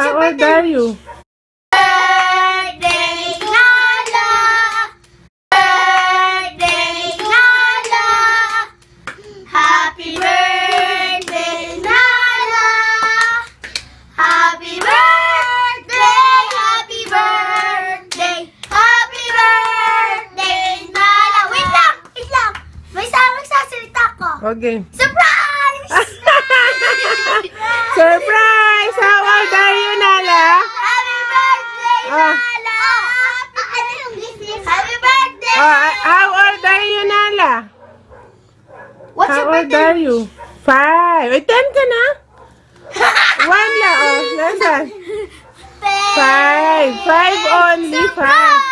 How your old birthday? are you? Birthday, Nala! Birthday, Nala! Happy birthday, Nala! Happy birthday, happy birthday, happy birthday, Nala! Wait lang! May sasalita ko. Okay. Surprise! Surprise! How old are you, Nala? Happy birthday, Ah. Nala! Ano yung business? Happy birthday! How old are you, Nala? What's How your old birthday? are you? 5. Ay, 10 ka na? 1 lang. Oh, nasaan? 5. 5 only. 5.